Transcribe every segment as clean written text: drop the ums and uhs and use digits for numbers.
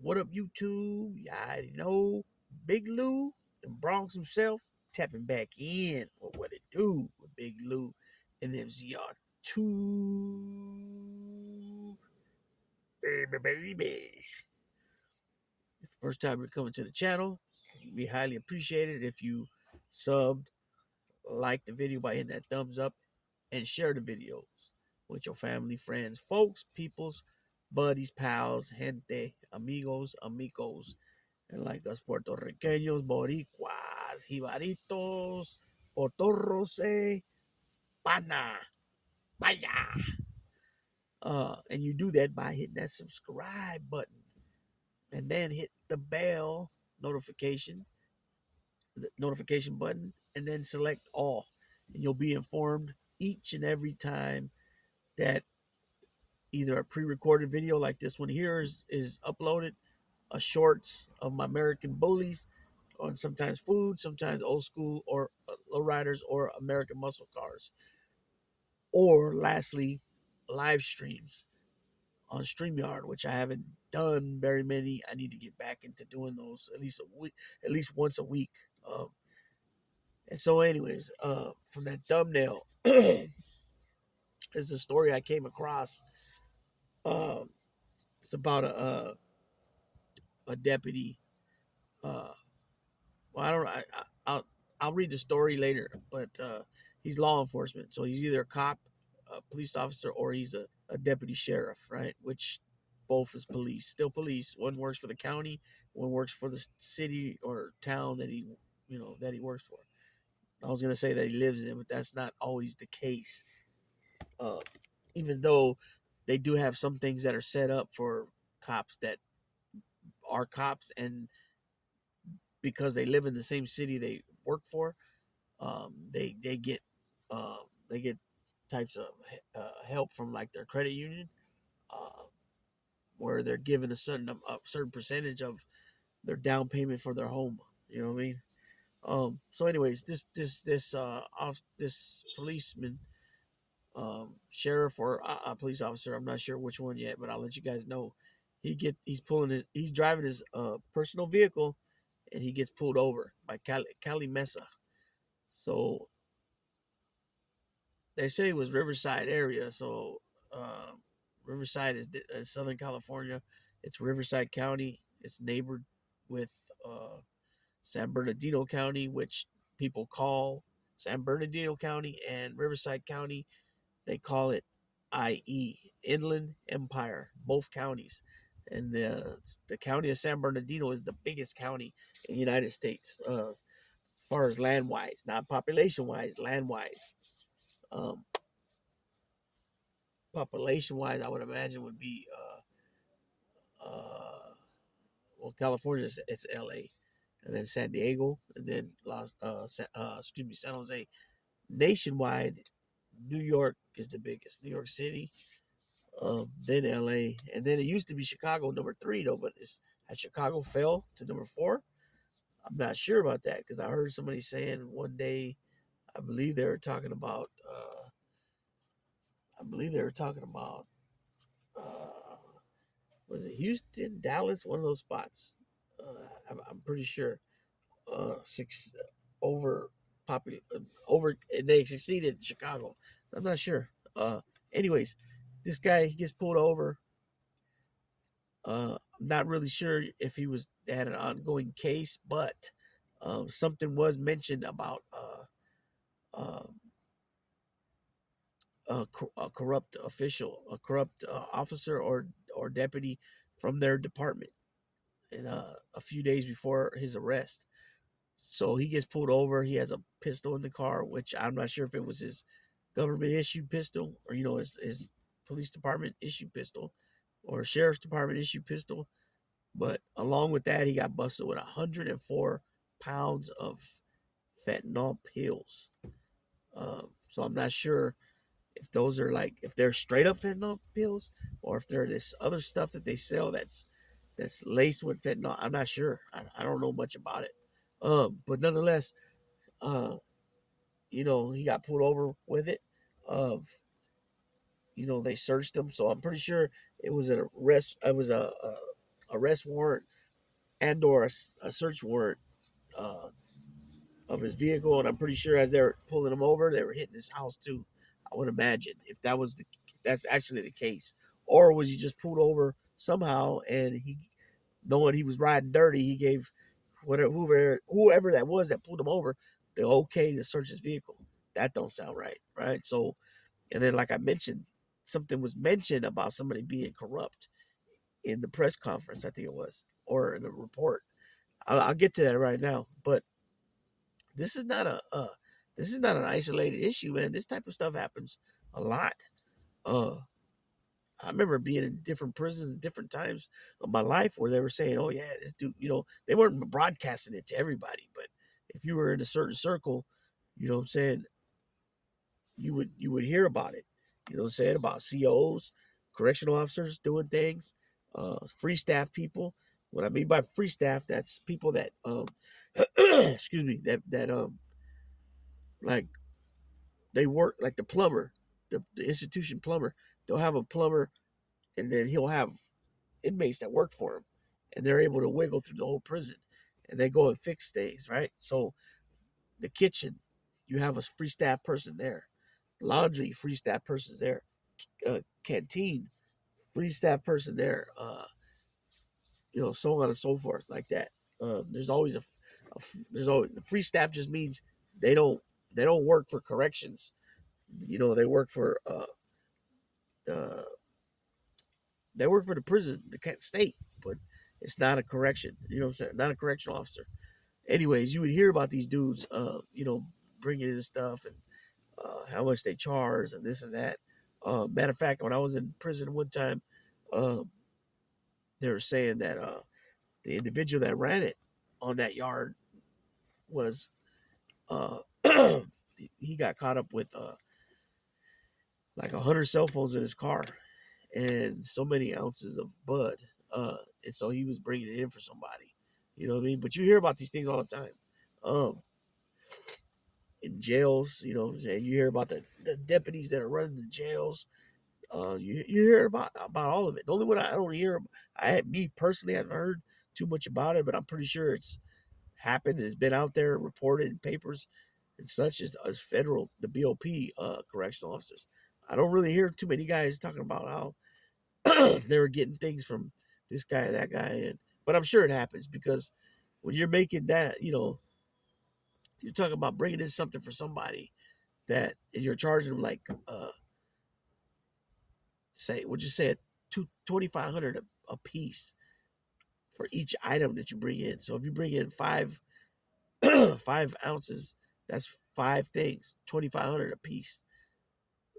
What up, YouTube? You already know Big Lou and Bronx himself tapping back in with what it do with Big Lou and FZR2. Baby. First time you're coming to the channel, we highly appreciate it if you subbed, like the video by hitting that thumbs up, and share the videos with your family, friends, folks, peoples, buddies, pals, gente, amigos, amigos, and like us Puertorriqueños, Boricuas, Jibaritos, Potorros, Pana, Vaya. And you do that by hitting that subscribe button and then hit the bell notification, the notification button, and then select all. And you'll be informed each and every time that either a pre-recorded video like this one here is uploaded, a shorts of my American bullies on sometimes food, sometimes old school or lowriders or American muscle cars. Or lastly, live streams on StreamYard, which I haven't done very many. I need to get back into doing those at least a week, at least once a week. And so, anyways, from that thumbnail is a story I came across. Um, it's about a deputy. Uh, well, I don't. I'll read the story later, but he's law enforcement, so he's either a cop, a police officer, or he's a deputy sheriff, right? Which both is police, still police. One works for the county, one works for the city or town that he works for. I was gonna say that he lives in, but that's not always the case. Uh, Even though they do have some things that are set up for cops that are cops, and because they live in the same city they work for, um, they get types of help from like their credit union, uh, where they're given a certain percentage of their down payment for their home. You know what I mean? So, anyways, this policeman, sheriff or police officer, I'm not sure which one yet, but I'll let you guys know. He's driving his personal vehicle, and he gets pulled over by Cali Mesa. So they say it was Riverside area. So Riverside is Southern California. It's Riverside County. It's neighbored with San Bernardino County, which people call San Bernardino County, and Riverside County, they call it IE, Inland Empire, both counties. And the county of San Bernardino is the biggest county in the United States, as far as land wise, not population wise, land wise. Um, Population wise, I would imagine would be well, California it's LA, and then San Diego, and then San Jose. Nationwide, New York is the biggest. New York City, then LA, and then it used to be Chicago number three though, but has Chicago fell to number four? I'm not sure about that because I heard somebody saying one day, I believe they were talking about, I believe they were talking about, uh, was it Houston, Dallas, one of those spots? I'm pretty sure. Six over popular over they succeeded Chicago. I'm not sure. Anyways, this guy he gets pulled over. I'm not really sure if he had an ongoing case, but something was mentioned about um, a corrupt official, a corrupt officer or deputy from their department, and a few days before his arrest. So he gets pulled over. He has a pistol in the car, which I'm not sure if it was his government issued pistol or his police department issued pistol or sheriff's department issued pistol. But along with that, he got busted with 104 pounds of fentanyl pills. So I'm not sure if those are like if they're straight up fentanyl pills or if they're this other stuff that they sell that's laced with fentanyl. I'm not sure. I don't know much about it. But nonetheless, uh, he got pulled over with it. Of they searched him, so I'm pretty sure it was an arrest. It was a arrest warrant and or a search warrant uh, of his vehicle, and I'm pretty sure as they're pulling him over, they were hitting his house too. I would imagine if that's actually the case, or was he just pulled over somehow and he, knowing he was riding dirty, he gave whoever that was that pulled him over the okay to search his vehicle. That don't sound right, right? So, and then like I mentioned, something was mentioned about somebody being corrupt in the press conference, I think it was, or in the report. I'll get to that right now, but this is not this is not an isolated issue, man. This type of stuff happens a lot. Uh, I remember being in different prisons at different times of my life where they were saying, "Oh yeah, this dude," they weren't broadcasting it to everybody, but if you were in a certain circle, you know what I'm saying, you would hear about it. You know what I'm saying, about COs, correctional officers doing things, free staff people. What I mean by free staff, that's people that excuse me, that like they work like the plumber, the institution plumber. They'll have a plumber, and then he'll have inmates that work for him, and they're able to wiggle through the whole prison, and they go and fix things, right? So the kitchen, you have a free staff person there. Laundry, free staff person there. Canteen, free staff person there. So on and so forth, like that. There's always there's always the free staff just means they don't they don't work for corrections. They work for uh, they work for the prison, the state, but it's not a correction. You know what I'm saying? Not a correctional officer. Anyways, you would hear about these dudes, bringing in stuff and how much they charge and this and that. Matter of fact, when I was in prison one time, uh, they were saying that the individual that ran it on that yard was uh, he got caught up with like 100 cell phones in his car and so many ounces of bud. And so he was bringing it in for somebody. You know what I mean? But you hear about these things all the time. Um, in jails, and you hear about the deputies that are running the jails. You hear about all of it. The only one I don't hear, me personally, I haven't heard too much about it, but I'm pretty sure it's happened. It's been out there reported in papers and such as federal, the BOP correctional officers. I don't really hear too many guys talking about how they were getting things from this guy and that guy, but I'm sure it happens because when you're making that, you're talking about bringing in something for somebody that and you're charging them like say we'll just say it 2,500 a piece for each item that you bring in. So if you bring in 5 ounces, that's 5 things, 2,500 a piece.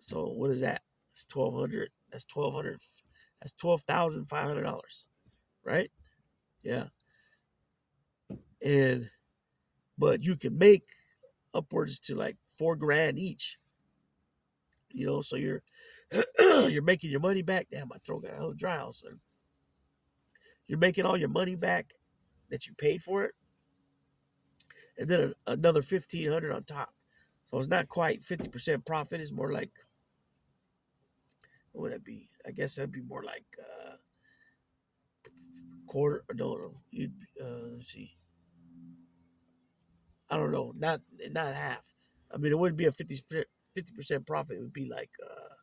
So what is that? It's 1,200. That's 1,200. That's $12,500, right? Yeah, and but you can make upwards to like $4,000 each. So you're you're making your money back. Damn, my throat got a little dry. So you're making all your money back that you paid for it, and then another 1,500 on top. So it's not quite 50% profit. It's more like, what would that be? I guess that'd be more like quarter. No. You'd let's see. I don't know. Not half. I mean, it wouldn't be a 50% profit. It would be like a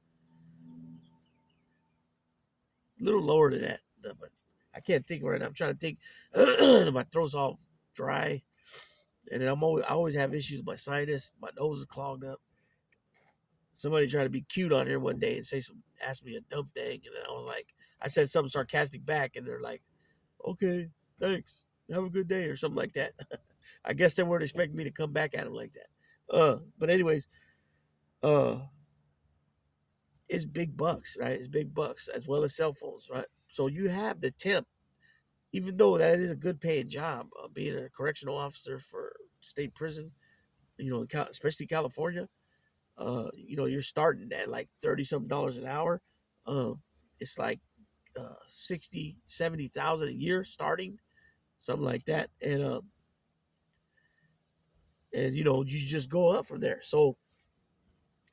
little lower than that. But I can't think right now. I'm trying to think. My throat's all dry, and then I always have issues with my sinus. My nose is clogged up. Somebody tried to be cute on here one day and ask me a dumb thing, and then I said something sarcastic back, and they're like, "Okay, thanks, have a good day," or something like that. I guess they weren't expecting me to come back at them like that. But anyways, it's big bucks, right? It's big bucks as well as cell phones, right? So you have the temp, even though that is a good paying job, being a correctional officer for state prison, especially California. You're starting at like 30 something dollars an hour. It's like 60, 70,000 a year starting, something like that. And you just go up from there. So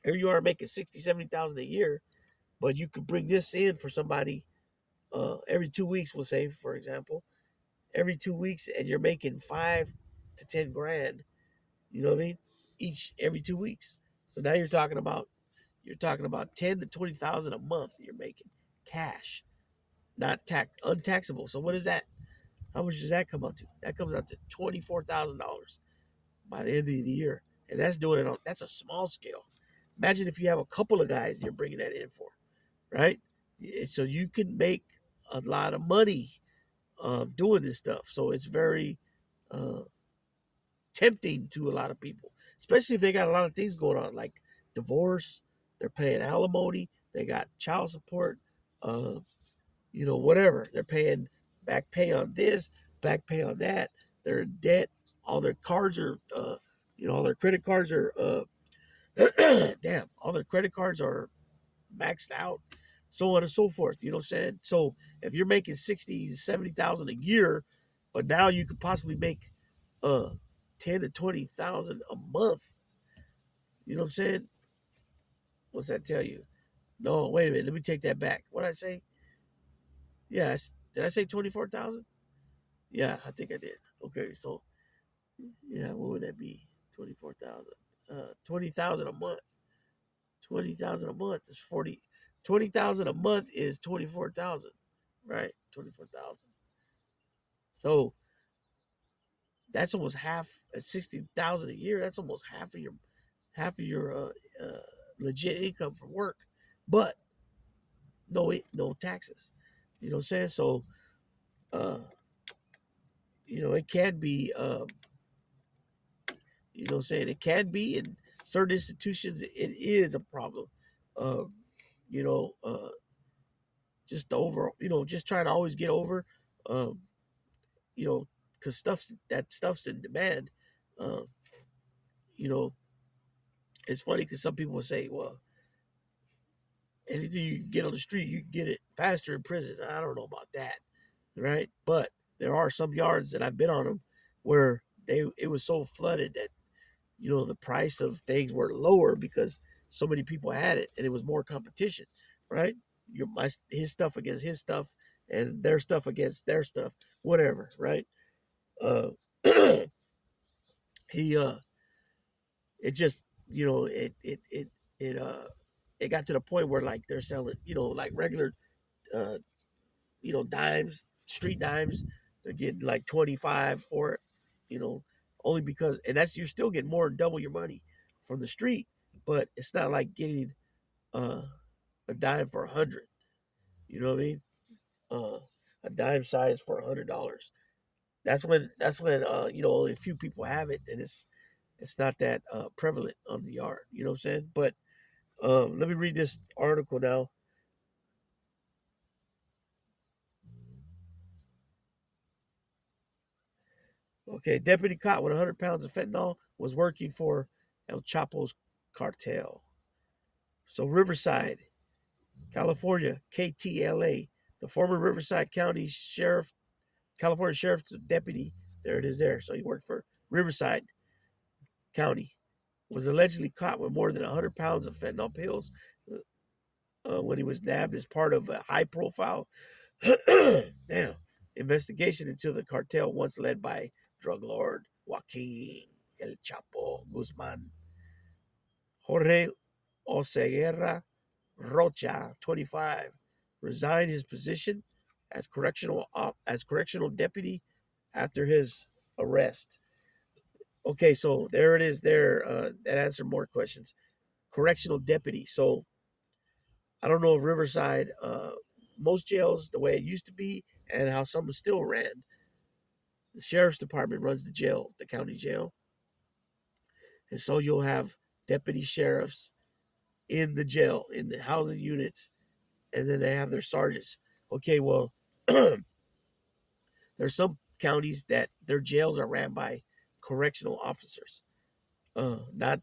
here you are making 60, 70,000 a year, but you could bring this in for somebody every 2 weeks, we'll say, for example, every 2 weeks, and you're making 5 to 10 grand. You know what I mean? Each every 2 weeks. So now you're talking about 10 to 20,000 a month you're making cash, not untaxable. So what is that? How much does that come out to? That comes out to $24,000 by the end of the year, and that's a small scale. Imagine if you have a couple of guys you're bringing that in for, right? So you can make a lot of money doing this stuff. So it's very uh, tempting to a lot of people, especially if they got a lot of things going on, like divorce. They're paying alimony. They got child support. Uh, whatever. They're paying back pay on this, back pay on that. They're in debt. All their cards are, all their credit cards are, damn, all their credit cards are maxed out, so on and so forth. You know what I'm saying? So if you're making 60, 70,000 a year, but now you could possibly make uh 10 to 20,000 a month. You know what I'm saying? What's that tell you? No, wait a minute. Let me take that back. What did I say? Yeah, did I say 24,000? Yeah, I think I did. Okay, so yeah, what would that be? 24,000. 20,000 a month. 20,000 a month is 40. 20,000 a month is 24,000. Right? 24,000. So that's almost half at 60,000 a year. That's almost half of your legit income from work, but no taxes. You know what I'm saying? So uh, it can be. You know what I'm saying? It can be in certain institutions. It is a problem. Uh, you know, uh, just over. Just trying to always get over. Um, because stuff's in demand. Uh, you know, it's funny because some people will say, well, anything you can get on the street, you can get it faster in prison. I don't know about that, right? But there are some yards that I've been on them where it was so flooded that the price of things were lower because so many people had it and it was more competition, right? His stuff against his stuff and their stuff against their stuff, whatever, right? Uh, he it just it got to the point where like they're selling like regular uh dimes, street dimes. They're getting like 25 for it, you know, only because, and that's, you're still getting more than double your money from the street, but it's not like getting uh, a dime for 100. You know what I mean? Uh, a dime size for $100. That's when only a few people have it, and it's not that prevalent on the yard. You know what I'm saying? But let me read this article now. Okay, deputy caught with 100 pounds of fentanyl was working for El Chapo's cartel. So Riverside, California, KTLA, the former Riverside County Sheriff, California Sheriff's deputy, there it is there. So he worked for Riverside County, was allegedly caught with more than 100 pounds of fentanyl pills when he was nabbed as part of a high profile damn, investigation into the cartel once led by drug lord Joaquin El Chapo Guzman. Jorge Oseguera Rocha, 25, resigned his position as correctional deputy after his arrest. Okay, so there it is. There, that answered more questions. Correctional deputy. So I don't know if Riverside, most jails the way it used to be, and how some still ran. The sheriff's department runs the jail, the county jail, and so you'll have deputy sheriffs in the jail, in the housing units, and then they have their sergeants. Okay, well, there's some counties that their jails are ran by correctional officers, not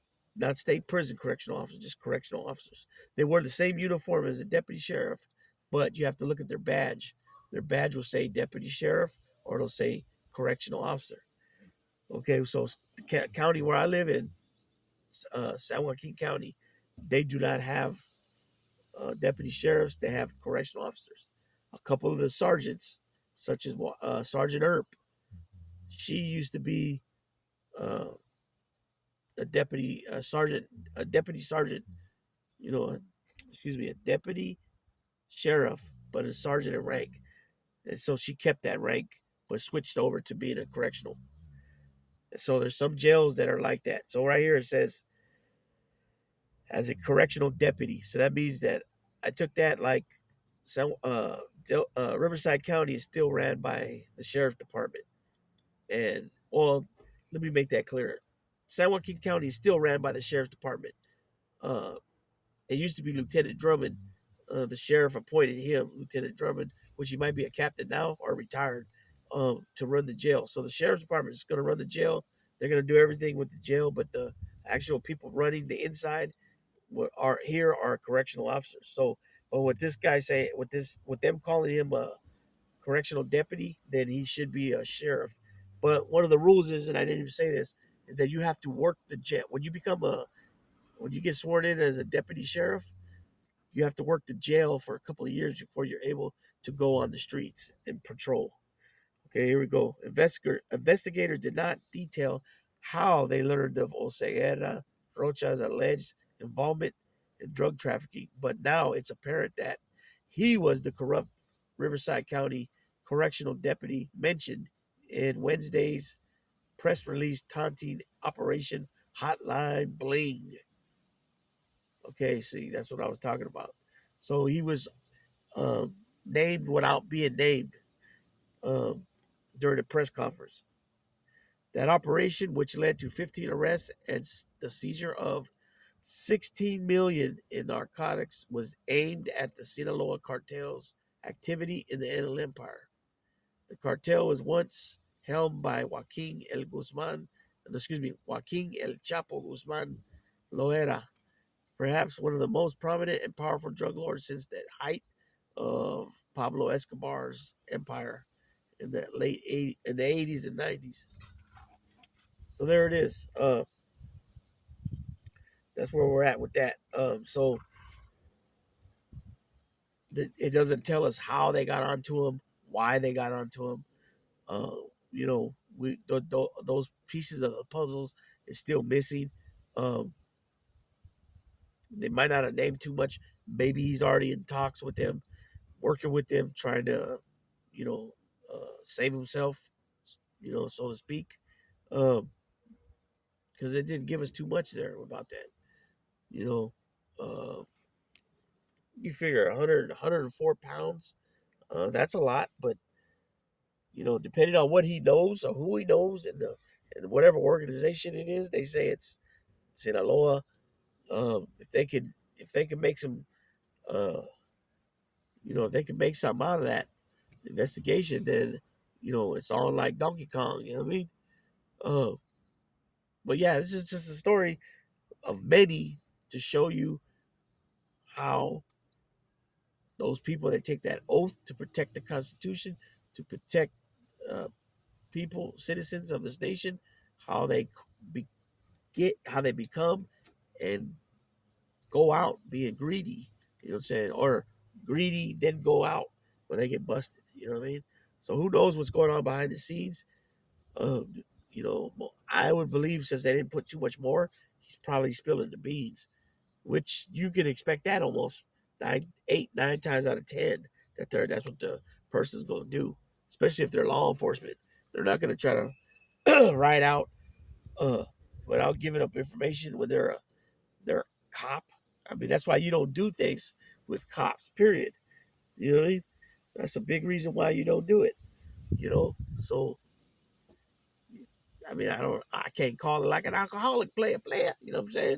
state prison correctional officers, just correctional officers. They wear the same uniform as a deputy sheriff, but you have to look at their badge. Their badge will say deputy sheriff or it'll say correctional officer. Okay, so the county where I live in, San Joaquin County, they do not have deputy sheriffs. They have correctional officers. A couple of the sergeants, such as Sergeant Earp, she used to be uh, a deputy sergeant, a deputy sergeant, you know, excuse me, a deputy sheriff, but a sergeant in rank. And so she kept that rank, but switched over to being a correctional. And so there's some jails that are like that. So right here it says, as a correctional deputy. So that means that I took that like some Riverside County is still ran by the sheriff's department. And well, let me make that clear. San Joaquin County is still ran by the sheriff's department. Uh, it used to be Lieutenant Drummond. The sheriff appointed him, Lieutenant Drummond, which he might be a captain now or retired, to run the jail. So the sheriff's department is going to run the jail. They're going to do everything with the jail, but the actual people running the inside are correctional officers. So, but what this guy say, with them calling him a correctional deputy, then he should be a sheriff. But one of the rules is, and I didn't even say this, is that you have to work the jail when you get sworn in as a deputy sheriff. You have to work the jail for a couple of years before you're able to go on the streets and patrol. Okay, here we go. Investigators did not detail how they learned of Oseguera Rocha's alleged involvement in drug trafficking, but now it's apparent that he was the corrupt Riverside County correctional deputy mentioned in Wednesday's press release taunting Operation Hotline Bling. Okay, see, that's what I was talking about. So he was named without being named um, during the press conference. That operation, which led to 15 arrests and the seizure of 16 million in narcotics, was aimed at the Sinaloa cartel's activity in the Inland Empire. The cartel was once helmed by Joaquin El Chapo Guzman Loera, perhaps one of the most prominent and powerful drug lords since the height of Pablo Escobar's empire in the in the 80s and 90s. So there it is. That's where we're at with that. So it doesn't tell us how they got onto him, why they got onto him. Uh, those pieces of the puzzles is still missing. Um, they might not have named too much. Maybe he's already in talks with them, working with them, trying to, save himself, so to speak. Because it didn't give us too much there about that. You know, uh, you figure 104 pounds, that's a lot, but depending on what he knows or who he knows and whatever organization it is, they say it's Sinaloa. If they can make some, uh, if they can make something out of that investigation, then it's all like Donkey Kong. You know what I mean? Uh, but yeah, this is just a story of many to show you how those people that take that oath to protect the Constitution, to protect uh, people, citizens of this nation, how they be, how they become and go out being greedy. You know what I'm saying? Or greedy, then go out when they get busted. You know what I mean? So who knows what's going on behind the scenes? Um, I would believe since they didn't put too much more, he's probably spilling the beans, which you can expect that almost 9 times out of 10 that's what the person's going to do, especially if they're law enforcement. They're not going to try to ride out uh, without giving up information when they're a cop. I mean, that's why you don't do things with cops. Period. You know what I mean? That's a big reason why you don't do it. So I mean, I can't call it like an alcoholic player. You know what I'm saying?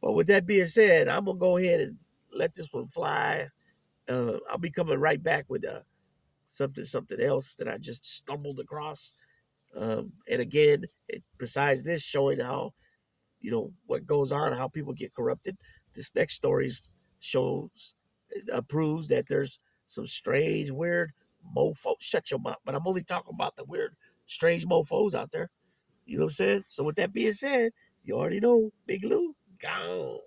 But with that being said, I'm gonna go ahead and let this one fly. I'll be coming right back with something else that I just stumbled across. And again, besides this, showing how what goes on, how people get corrupted. This next story shows proves that there's some strange, weird mofo. Shut your mouth. But I'm only talking about the weird, strange mofos out there. You know what I'm saying? So with that being said, you already know, Big Lou, gone.